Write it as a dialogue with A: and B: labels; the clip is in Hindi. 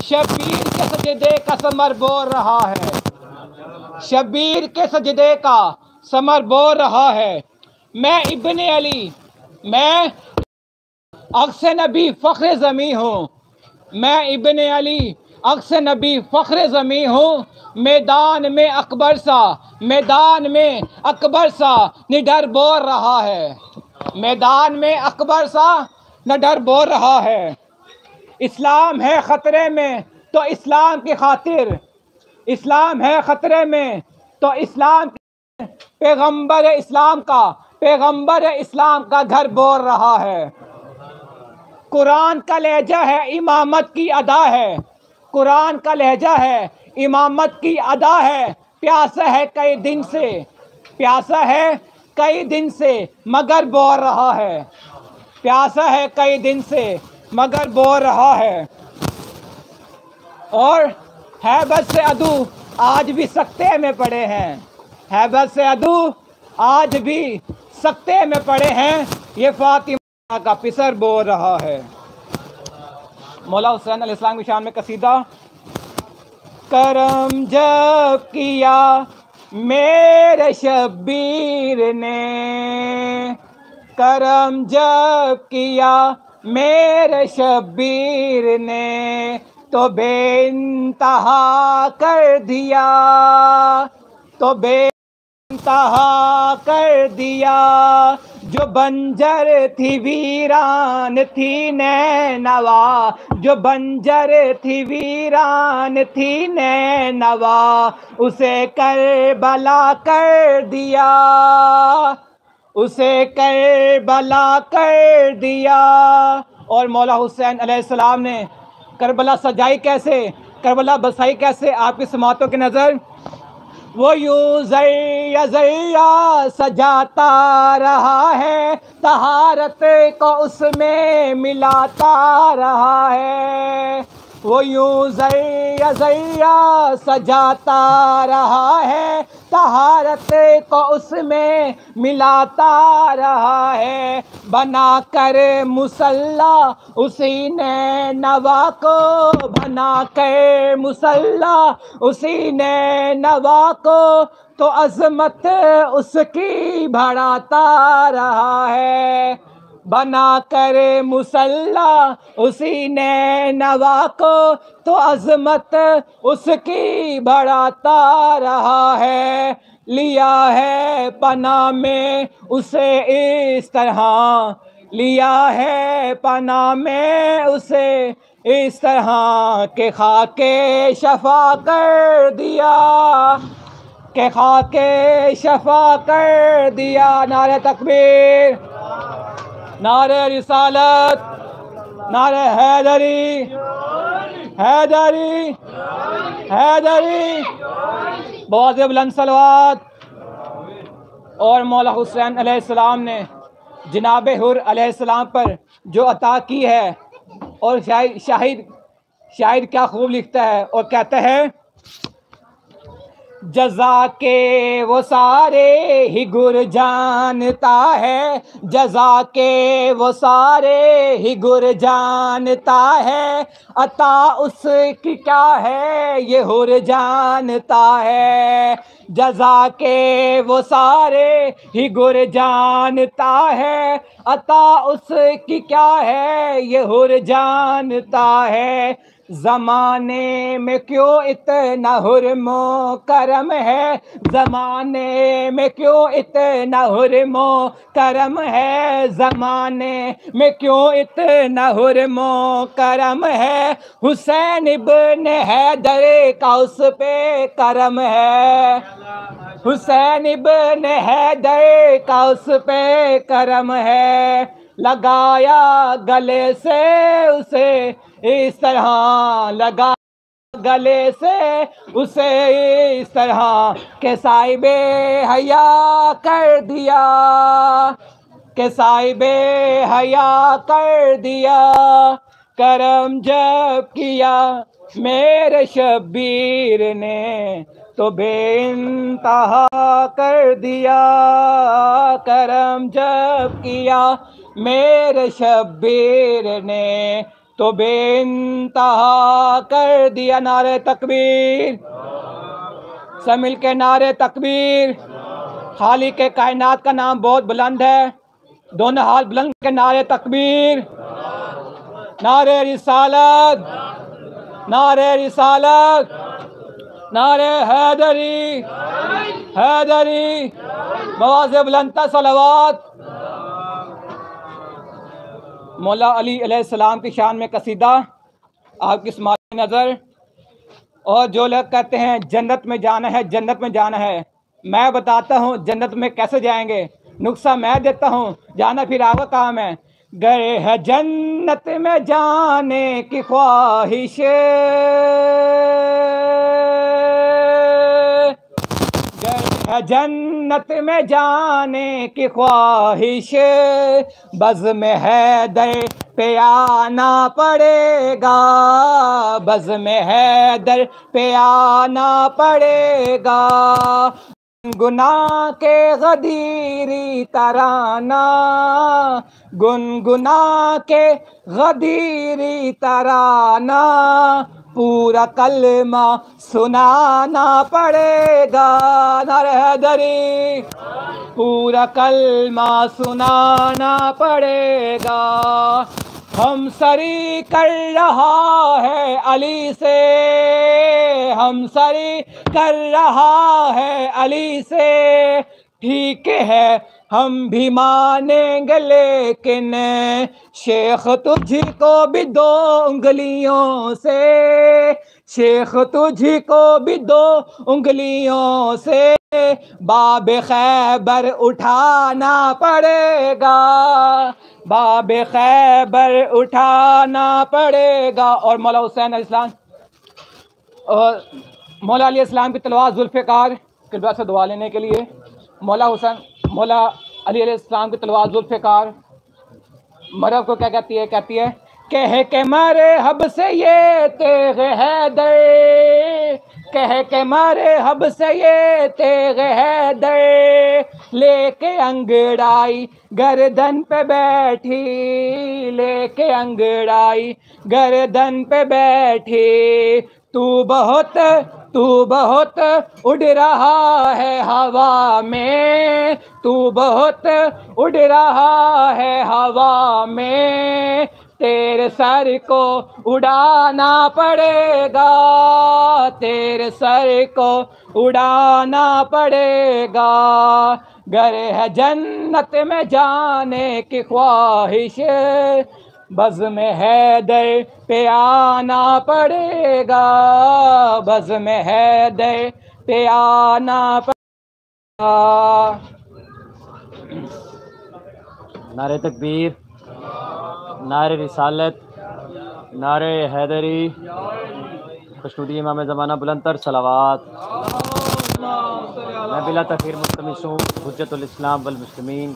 A: शबीर के सजदे का समर बोल रहा है, शबीर के सजदे का समर बोल रहा है। मैं इब्ने अली, मैं अक्स नबी फ़ख्र ज़मी हूँ, मैं इब्ने अली अक्स नबी फ़ख्र ज़मी हूँ। मैदान में अकबर सा, मैदान में अकबर सा निडर बोल रहा है, मैदान में अकबर सा निडर बोल रहा है। इस्लाम है ख़तरे में तो इस्लाम की खातिर, इस्लाम है ख़तरे में तो इस्लाम, पैगंबर इस्लाम का, पैगंबर इस्लाम का घर बोल रहा है। कुरान का लहजा है, इमामत की अदा है, कुरान का लहजा है, इमामत की अदा है। प्यासा है कई दिन से, प्यासा है कई दिन से मगर बोल रहा है, प्यासा है कई दिन से मगर बोल रहा है। और हैबत से अदू आज भी सख्ते में पड़े हैं, हैबत से अदू आज भी सख्ते में पड़े हैं। ये फातिमा का पिसर बोल रहा है। मौला हुसैन अलैहिस्सलाम की शान में कसीदा। करम जब किया मेरे शब्बीर ने, करम जब किया मेरे शब्बीर ने तो बेइंतहा कर दिया, तो बेइंतहा कर दिया। जो बंजर थी वीरान थी नैनवा, जो बंजर थी वीरान थी नैनवा, उसे करबला कर दिया, उसे करबला कर दिया। और मौला हुसैन अलैहिस्सलाम ने करबला सजाई कैसे, करबला बसाई कैसे, आपकी समातों की नज़र। वो यूं ज़ैया ज़ैया सजाता रहा है, तहारत को उसमें मिलाता रहा है। वो यूं ज़ैया ज़ैया सजाता रहा है, तहारत को उसमें मिलाता रहा है। बना कर मुसल्ला उसी ने नवा को, बना कर मुसल्ला उसी ने नवा को, तो अज़मत उसकी बढ़ाता रहा है। बना कर मुसल्ला उसी ने नवा को, तो अज़मत उसकी बढ़ाता रहा है। लिया है पनाह में उसे इस तरह, लिया है पनाह में उसे इस तरह के खाके शफा कर दिया, के खाके शफा कर दिया। नारे तकबीर, नारे रिसालत, नारे हैदरी, हैदरी, हैदरी, बहुत बुलंद सलवात। और मौला हुसैन अलैहिस्सलाम ने जनाब हुर अलैहिस्सलाम पर जो अता की है, और शाहिद क्या खूब लिखता है और कहता है, जज़ा के वो सारे ही गुर जानता है, जज़ा के वो सारे ही गुर जानता है। अता उसकी क्या है ये हुर जानता है, जज़ा के वो सारे ही गुर जानता है। अता उसकी क्या है ये हुर जानता है। ज़माने में क्यों इतना हुर्मो करम है, ज़माने में क्यों इतना हुर्मो करम है, ज़माने में क्यों इतना हुर्मो करम है। हुसैन इब्न हैदर का उस पे करम है, हुसैन इब्न हैदर का उस पे करम है। लगाया गले से उसे इस तरह, लगा गले से उसे इस तरह के साहिबे हया कर दिया, के साहिबे हया कर दिया। करम जब किया मेरे शब्बीर ने तो बेइंतहा कर दिया, करम जब किया मेरे शब्बीर ने तो बेइंतहा कर दिया नारे तकबीर। सब मिल के नारे तकबीर। खालिक के कायनात का नाम बहुत बुलंद है, दोनों हाथ बुलंद के नारे तकबीर। नारे रिसालत, नारे रिसालत, नारे हैदरी, हैदरी, मवाज़े बुलंद सलवात। मौला अली अलैहिस्सलाम की शान में कसीदा आपकी समाअत नज़र। और जो लोग कहते हैं जन्नत में जाना है, जन्नत में जाना है, मैं बताता हूँ जन्नत में कैसे जाएंगे। नुस्खा मैं देता हूँ, जाना फिर आपका काम है। गए है जन्नत में जाने की ख्वाहिश, गए है जन्नत में जाने की ख्वाहिश, बज़ में हैदर पे आना पड़ेगा, बज़ में हैदर पे आना पड़ेगा। गुनगुना के गदीरी तराना, गुनगुना के गदीरी तराना, पूरा कलमा सुनाना पड़ेगा। नारे हैदरी, पूरा कलमा सुनाना पड़ेगा। हम सरी कर रहा है अली से, हम सरी कर रहा है अली से, ठीक है हम भी मानेंगे, लेकिन शेख तुझको भी दो उंगलियों से, शेख तुझको भी दो उंगलियों से बाब खैबर उठाना पड़ेगा, बाब खैबर उठाना पड़ेगा। और मौला हुसैन अलैहिस्सलाम और मौला अली इस्लाम की तलवार जुल्फ़िकार किबला से दुआ लेने के लिए। मौला अली अलैहिस्सलाम की तलवार जुल्फ़िकार मरहब को क्या कहती है? कहती है कह के मारे हब से ये तेग हैदर, कह के मारे हब से ये तेग हैदर, लेके अंगड़ाई गर्दन पे बैठी, लेके अंगड़ाई गर्दन पे बैठी। तू बहुत उड़ रहा है हवा में, तू बहुत उड़ रहा है हवा में, तेरे सर को उड़ाना पड़ेगा, तेरे सर को उड़ाना पड़ेगा। गर है जन्नत में जाने की ख्वाहिश, बज़ में हैदर पे आना पड़ेगा, बज़ में हैदर पे आना पड़ेगा।
B: नारे तकबीर, नारे रिसालत, नारे हैदरी, खुशनुदी इमाम ज़माना बुलंदतर सलावात। मैं बिला तख़ीर मुस्तमिस हूँ हुज्जतुल इस्लाम वल मुस्लिमीन।